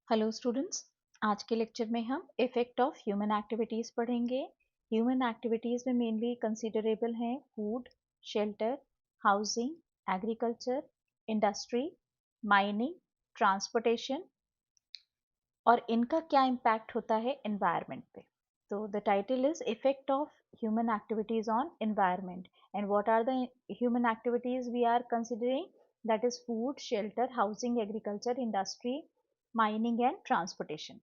Hello students. आज के lecture में हम इफेक्ट ऑफ ह्यूमन एक्टिविटीज़ पढ़ेंगे। ह्यूमन एक्टिविटीज़ में मेनली कंसीडरेबल हैं food, shelter, housing, agriculture, industry, mining, transportation और इनका क्या इम्पैक्ट होता है एनवायरनमेंट पे। तो the title is effect of human activities on environment and what are the human activities we are considering, that is food, shelter, housing, agriculture, industry, mining and transportation.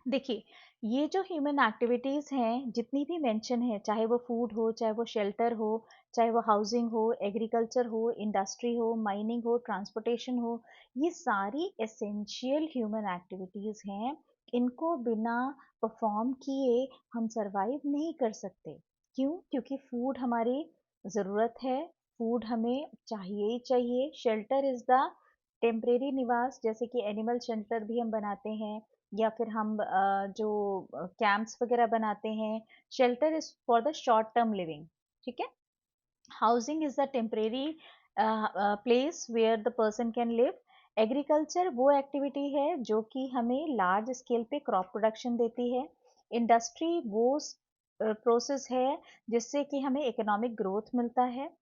देखिए, ये जो ह्यूमन एक्टिविटीज़ हैं जितनी भी mention है, चाहे वो food हो, चाहे वो शेल्टर हो, चाहे वो हाउसिंग हो, एग्रीकल्चर हो, इंडस्ट्री हो, माइनिंग हो, ट्रांसपोर्टेशन हो, ये सारी एसेंशियल ह्यूमन एक्टिविटीज़ हैं। इनको बिना परफॉर्म किए हम सरवाइव नहीं कर सकते। क्यों? क्योंकि फूड हमारी ज़रूरत है, फूड हमें चाहिए ही चाहिए। शेल्टर इज़ द टेम्परेरी निवास, जैसे कि एनिमल शेल्टर भी हम बनाते हैं या फिर हम जो कैंप्स वगैरह बनाते हैं। Shelter is for the short term living, ठीक है। Housing is the temporary place where the person can live. Agriculture वो एक्टिविटी है जो कि हमें लार्ज स्केल पे क्रॉप प्रोडक्शन देती है। इंडस्ट्री वो प्रोसेस है जिससे कि हमें इकोनॉमिक ग्रोथ मिलता है।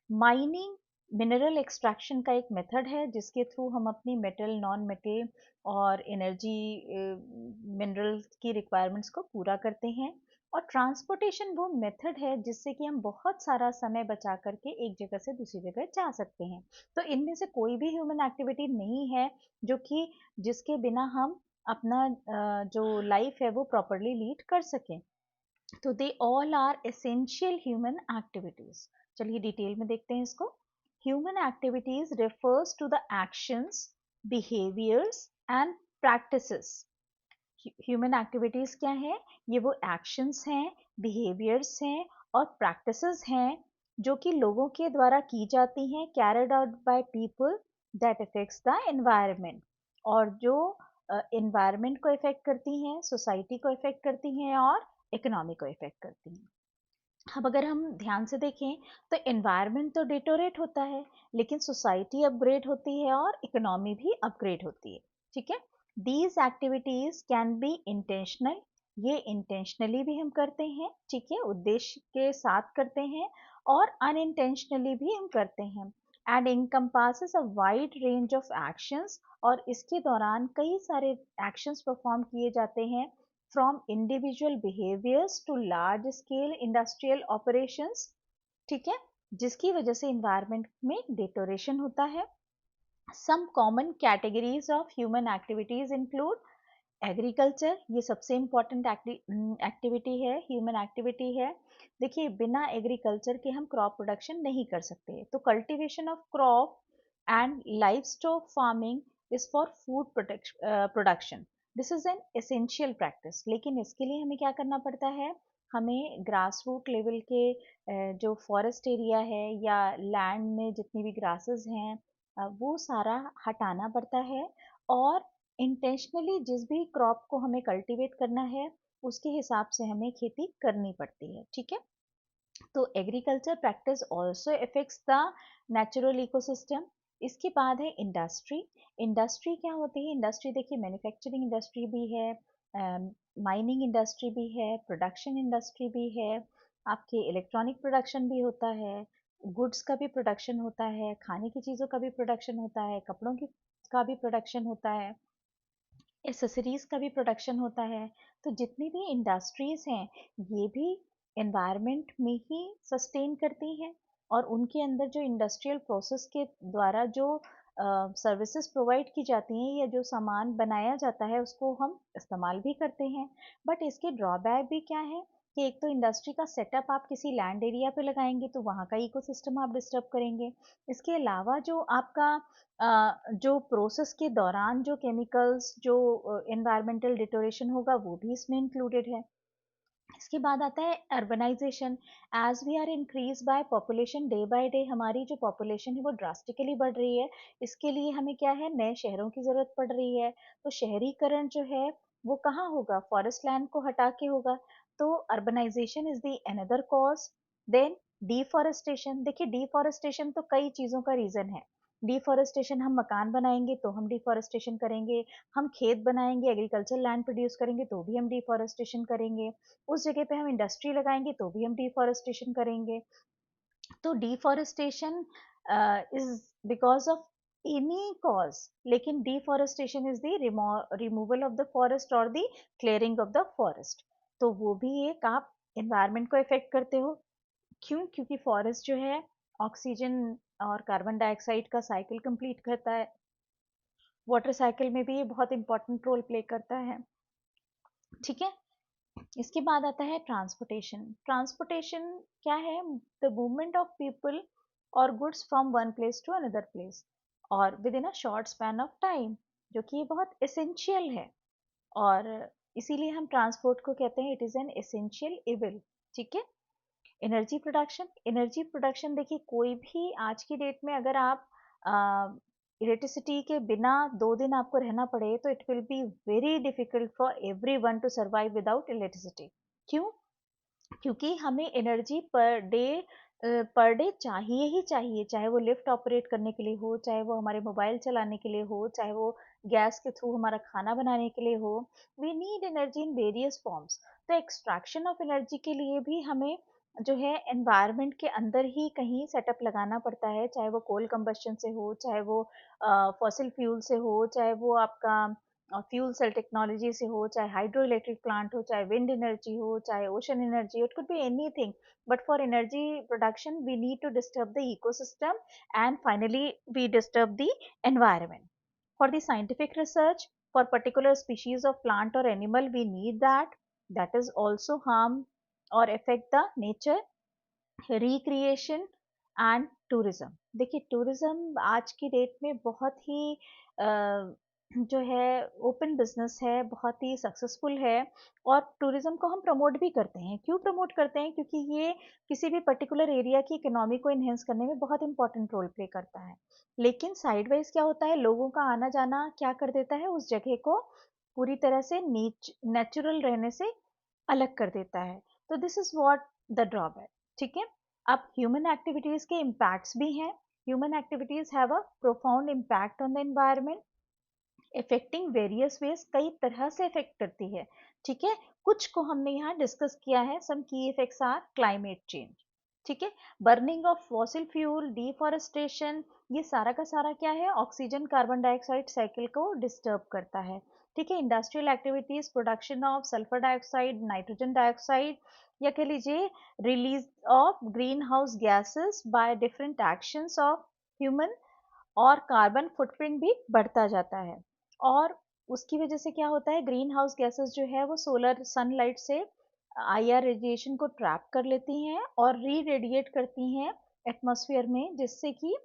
माइनिंग मिनरल एक्सट्रैक्शन का एक मेथड है जिसके थ्रू हम अपनी मेटल, नॉन मेटल और एनर्जी मिनरल की रिक्वायरमेंट्स को पूरा करते हैं। और ट्रांसपोर्टेशन वो मेथड है जिससे कि हम बहुत सारा समय बचा करके एक जगह से दूसरी जगह जा सकते हैं। तो इनमें से कोई भी ह्यूमन एक्टिविटी नहीं है जो कि जिसके बिना हम अपना जो लाइफ है वो प्रॉपरली लीड कर सकें। तो they all are essential human activities. चलिए डिटेल में देखते हैं इसको। Human activities refers to the actions, behaviours and practices. Human activities क्या है? ये वो एक्शंस हैं, बिहेवियर्स हैं और प्रैक्टिसेस हैं जो कि लोगों के द्वारा की जाती हैं, carried out by people, that effects the environment. और जो एनवायरनमेंट को इफेक्ट करती हैं, सोसाइटी को इफेक्ट करती हैं और इकोनॉमी को इफेक्ट करती हैं। अब अगर हम ध्यान से देखें तो एनवायरनमेंट तो डिटोरेट होता है, लेकिन सोसाइटी अपग्रेड होती है और इकोनॉमी भी अपग्रेड होती है, ठीक है। These activities can be intentional, ये इंटेंशनली भी हम करते हैं, ठीक है, उद्देश्य के साथ करते हैं, और अनइंटेंशनली भी हम करते हैं। And encompasses a wide range of actions, और इसके दौरान कई सारे एक्शंस परफॉर्म किए जाते हैं, from individual behaviors to large scale industrial operations, ठीक है, जिसकी वजह से environment में deterioration होता है। some common categories of human activities include agriculture, ये सबसे इम्पॉर्टेंट एक्टिविटी है, ह्यूमन एक्टिविटी है। देखिए, बिना एग्रीकल्चर के हम क्रॉप प्रोडक्शन नहीं कर सकते। तो cultivation of crop and life stock farming is for food production. This is an essential practice. लेकिन इसके लिए हमें क्या करना पड़ता है? हमें ग्रास रूट लेवल के जो फॉरेस्ट एरिया है या लैंड में जितनी भी ग्रासेस हैं वो सारा हटाना पड़ता है। और इंटेंशनली जिस भी क्रॉप को हमें कल्टीवेट करना है उसके हिसाब से हमें खेती करनी पड़ती है, ठीक है। तो agriculture practice also effects the natural ecosystem. इसके बाद है इंडस्ट्री। इंडस्ट्री क्या होती है? इंडस्ट्री देखिए, मैन्युफैक्चरिंग इंडस्ट्री भी है, माइनिंग इंडस्ट्री भी है, प्रोडक्शन इंडस्ट्री भी है, आपके इलेक्ट्रॉनिक प्रोडक्शन भी होता है, गुड्स का भी प्रोडक्शन होता है, खाने की चीज़ों का भी प्रोडक्शन होता है, कपड़ों की का भी प्रोडक्शन होता है, एसेसरीज का भी प्रोडक्शन होता है। तो जितनी भी इंडस्ट्रीज हैं ये भी एनवायरनमेंट में ही सस्टेन करती हैं, और उनके अंदर जो इंडस्ट्रियल प्रोसेस के द्वारा जो सर्विसेज प्रोवाइड की जाती हैं या जो सामान बनाया जाता है उसको हम इस्तेमाल भी करते हैं। बट इसके ड्रॉबैक भी क्या है कि एक तो इंडस्ट्री का सेटअप आप किसी लैंड एरिया पे लगाएंगे तो वहाँ का इकोसिस्टम आप डिस्टर्ब करेंगे। इसके अलावा जो आपका जो प्रोसेस के दौरान जो केमिकल्स, जो एनवायरमेंटल डिटोरेशन होगा वो भी इसमें इंक्लूडेड है। इसके बाद आता है urbanisation. As we are increase by population day by day, हमारी जो पॉपुलेशन है वो ड्रास्टिकली बढ़ रही है। इसके लिए हमें क्या है? नए शहरों की ज़रूरत पड़ रही है। तो शहरीकरण जो है वो कहाँ होगा? फॉरेस्ट लैंड को हटा के होगा। तो urbanisation is the another cause. Then deforestation. देखिए, डिफॉरेस्टेशन तो कई चीज़ों का रीज़न है। डिफॉरेस्टेशन, हम मकान बनाएंगे तो हम डिफॉरेस्टेशन करेंगे, हम खेत बनाएंगे, एग्रीकल्चर लैंड प्रोड्यूस करेंगे तो भी हम डिफॉरेस्टेशन करेंगे, उस जगह पे हम इंडस्ट्री लगाएंगे तो भी हम डिफॉरेस्टेशन करेंगे। तो deforestation is because of any cause, लेकिन deforestation is the removal of the forest और the clearing of the forest. तो वो भी एक आप एनवायरनमेंट को इफेक्ट करते हो। क्यों? क्योंकि फॉरेस्ट जो है ऑक्सीजन और कार्बन डाइऑक्साइड का साइकिल कंप्लीट करता है, वाटर साइकिल में भी ये बहुत इंपॉर्टेंट रोल प्ले करता है। ठीक है, इसके बाद आता है ट्रांसपोर्टेशन। ट्रांसपोर्टेशन क्या है? द मूवमेंट ऑफ पीपल और goods from one place to another place और within a short span of time, जो कि ये बहुत एसेंशियल है। और इसीलिए हम ट्रांसपोर्ट को कहते हैं it is an essential evil. ठीक है, एनर्जी प्रोडक्शन। एनर्जी प्रोडक्शन देखिए, कोई भी आज की डेट में अगर आप इलेक्ट्रिसिटी के बिना 2 दिन आपको रहना पड़े तो it will be very difficult for everyone to survive without electricity. क्यों? क्योंकि हमें एनर्जी पर डे चाहिए ही चाहिए, चाहे वो लिफ्ट ऑपरेट करने के लिए हो, चाहे वो हमारे मोबाइल चलाने के लिए हो, चाहे वो गैस के थ्रू हमारा खाना बनाने के लिए हो। We need energy in various forms. तो एक्सट्रैक्शन ऑफ एनर्जी के लिए भी हमें जो है एनवायरनमेंट के अंदर ही कहीं सेटअप लगाना पड़ता है, चाहे वो कोल कंबस्शन से हो, चाहे वो फॉसिल फ्यूल से हो, चाहे वो आपका फ्यूल सेल टेक्नोलॉजी से हो, चाहे हाइड्रो इलेक्ट्रिक प्लांट हो, चाहे विंड एनर्जी हो, चाहे ओशन एनर्जी हो, it could be anything. But for energy production we need to disturb the ecosystem and finally we disturb the environment. For the scientific research, for particular species of plant or animal, we need that is also harm or affect the nature. Recreation and tourism. देखिए, tourism आज की date में बहुत ही जो है open business है, बहुत ही successful है। और टूरिज्म को हम प्रमोट भी करते हैं। क्यों प्रमोट करते हैं? क्योंकि ये किसी भी पर्टिकुलर एरिया की इकोनॉमी को इन्हेंस करने में बहुत इंपॉर्टेंट रोल प्ले करता है। लेकिन साइडवाइज क्या होता है, लोगों का आना जाना क्या कर देता है, उस जगह को पूरी तरह से नेचुरल रहने से अलग कर देता है। तो this is what the drawback. ठीक है, अब ह्यूमन एक्टिविटीज के इम्पैक्ट्स भी हैं। Human activities have a profound impact on the environment, affecting various ways, कई तरह से इफेक्ट करती है। ठीक है, कुछ को हमने यहाँ डिस्कस किया है। सम की इफेक्ट्स आर क्लाइमेट चेंज। ठीक है, burning of fossil fuel, deforestation, ये सारा का सारा क्या है, ऑक्सीजन कार्बन डाइऑक्साइड साइकिल को डिस्टर्ब करता है। ठीक है, industrial activities, production of sulphur dioxide, nitrogen dioxide, या कह लीजिए release of green house gases by different actions of human, और कार्बन फुटप्रिंट भी बढ़ता जाता है। और उसकी वजह से क्या होता है, ग्रीन हाउस गैसेस जो है वो सोलर सनलाइट से आईआर रेडिएशन को ट्रैप कर लेती हैं और री रेडिएट करती हैं एटमॉस्फेयर में, जिससे कि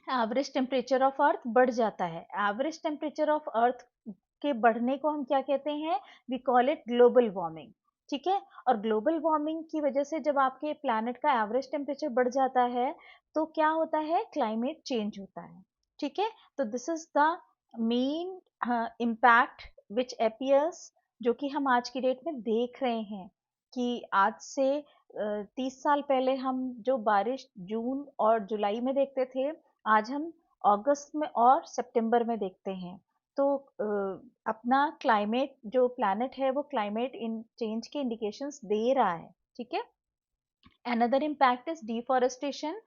एवरेज टेम्परेचर ऑफ अर्थ बढ़ जाता है। एवरेज टेम्परेचर ऑफ अर्थ के बढ़ने को हम क्या कहते हैं, we call it global warming. ठीक है, और ग्लोबल वार्मिंग की वजह से जब आपके प्लैनेट का एवरेज टेम्परेचर बढ़ जाता है तो क्या होता है, क्लाइमेट चेंज होता है। ठीक है, तो this is the main impact which appears, जो कि हम आज की डेट में देख रहे हैं कि आज से 30 साल पहले हम जो बारिश जून और जुलाई में देखते थे, आज हम अगस्त में और सितंबर में देखते हैं। तो अपना क्लाइमेट जो प्लैनेट है वो क्लाइमेट इन चेंज के इंडिकेशंस दे रहा है। ठीक है, अनदर इम्पैक्ट इज डिफॉरेस्टेशन।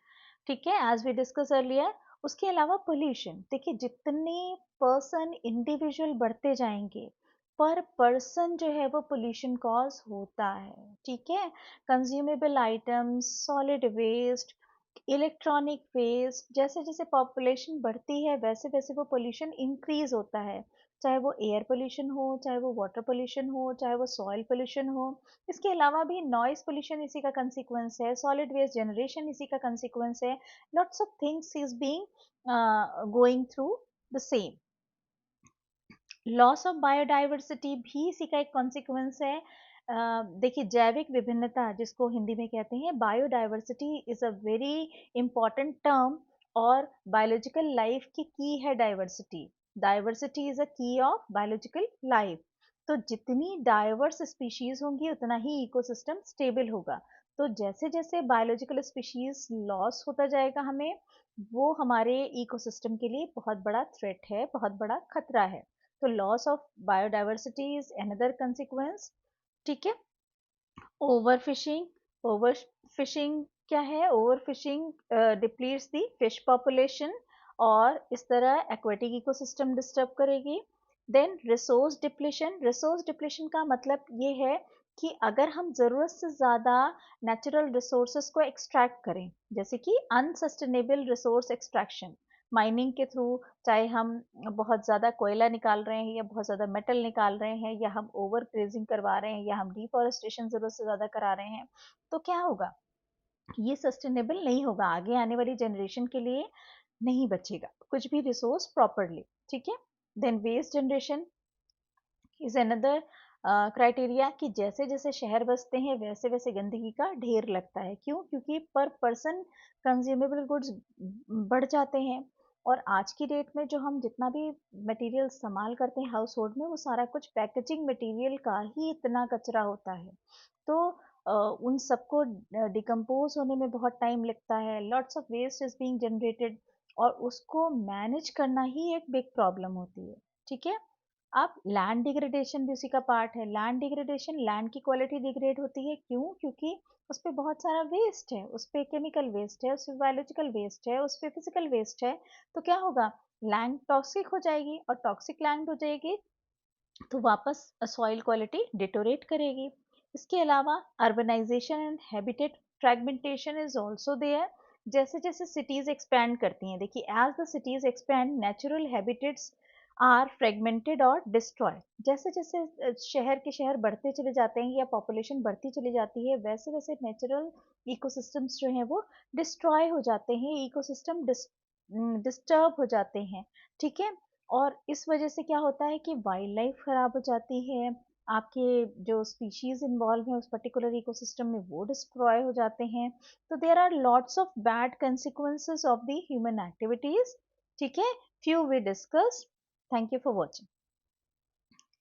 ठीक है, एज वी डिस्कस अर्लियर। उसके अलावा पोल्यूशन। देखिए, जितने पर्सन इंडिविजुअल बढ़ते जाएंगे, पर पर्सन जो है वो पोल्यूशन कॉज होता है। ठीक है, consumable items, solid waste, electronic waste, जैसे जैसे पॉपुलेशन बढ़ती है वैसे वैसे वो पोल्यूशन इंक्रीज होता है। चाहे वो एयर पोल्यूशन हो, चाहे वो वाटर पोल्यूशन हो, चाहे वो सॉइल पोल्यूशन हो। इसके अलावा भी नॉइज पोल्यूशन इसी का कंसिक्वेंस है, सॉलिड वेस्ट जनरेशन इसी का कंसिक्वेंस है। Lots of things is being going through the same. Loss of biodiversity भी इसी का एक कॉन्सिक्वेंस है। देखिए, जैविक विभिन्नता जिसको हिंदी में कहते हैं, biodiversity is a very important term, और बायोलॉजिकल लाइफ की है डाइवर्सिटी। डाइवर्सिटी इज अ की ऑफ बायोलॉजिकल लाइफ। तो जितनी डाइवर्स स्पीशीज होंगी उतना ही इकोसिस्टम स्टेबल होगा। तो जैसे जैसे बायोलॉजिकल स्पीशीज लॉस होता जाएगा हमें, वो हमारे इकोसिस्टम के लिए बहुत बड़ा थ्रेट है, बहुत बड़ा खतरा है। तो loss of biodiversity is another consequence. ठीक है। ओवरफिशिंग, ओवरफिशिंग क्या है? ओवरफिशिंग डिप्लीट्स द फिश पॉपुलेशन और इस तरह एक्वेटिक इकोसिस्टम डिस्टर्ब करेगी। देन रिसोर्स डिप्लीशन का मतलब ये है कि अगर हम ज़रूरत से ज़्यादा नेचुरल रिसोर्सेज को एक्सट्रैक्ट करें, जैसे कि अनसस्टेनेबल रिसोर्स एक्सट्रैक्शन, माइनिंग के थ्रू, चाहे हम बहुत ज़्यादा कोयला निकाल रहे हैं या बहुत ज़्यादा मेटल निकाल रहे हैं या हम ओवर ग्रेजिंग करवा रहे हैं या हम डिफॉरेस्टेशन ज़रूरत से ज़्यादा करा रहे हैं, तो क्या होगा? ये सस्टेनेबल नहीं होगा, आगे आने वाली जनरेशन के लिए नहीं बचेगा कुछ भी रिसोर्स प्रॉपरली। ठीक है। Then waste generation is another criteria कि जैसे जैसे शहर बसते हैं वैसे वैसे गंदगी का ढेर लगता है। क्यों? क्योंकि पर पर्सन कंज्यूमेबल गुड्स बढ़ जाते हैं और आज की डेट में जो हम जितना भी मटेरियल इस्तेमाल करते हैं हाउस होल्ड में, वो सारा कुछ पैकेजिंग मटेरियल का ही इतना कचरा होता है। तो उन सबको डिकम्पोज होने में बहुत टाइम लगता है, lots of waste is being generated और उसको मैनेज करना ही एक बिग प्रॉब्लम होती है। ठीक है। अब लैंड डिग्रेडेशन भी उसी का पार्ट है। लैंड डिग्रेडेशन, लैंड की क्वालिटी डिग्रेड होती है। क्यों? क्योंकि उस पर बहुत सारा वेस्ट है, उस पर केमिकल वेस्ट है, उस पर बायोलॉजिकल वेस्ट है, उस पर फिजिकल वेस्ट है। तो क्या होगा? लैंड टॉक्सिक हो जाएगी और टॉक्सिक लैंड हो जाएगी तो वापस सॉइल क्वालिटी डिटोरेट करेगी। इसके अलावा urbanisation and habitat fragmentation is also there. जैसे जैसे सिटीज एक्सपैंड करती हैं, देखिए as the cities expand natural habitats are fragmented और डिस्ट्रॉय। जैसे जैसे शहर के शहर बढ़ते चले जाते हैं या पॉपुलेशन बढ़ती चली जाती है, वैसे वैसे नेचुरल इकोसिस्टम्स जो हैं वो डिस्ट्रॉय हो जाते हैं, इकोसिस्टम डिस्टर्ब हो जाते हैं। ठीक है। और इस वजह से क्या होता है कि वाइल्ड लाइफ खराब हो जाती है, आपके जो स्पीशीज इन्वॉल्व हैं उस पर्टिकुलर इकोसिस्टम में वो डिस्ट्रॉय हो जाते हैं। तो there are lots of bad consequences of the human activities. ठीक है। Few we discuss. Thank you for watching.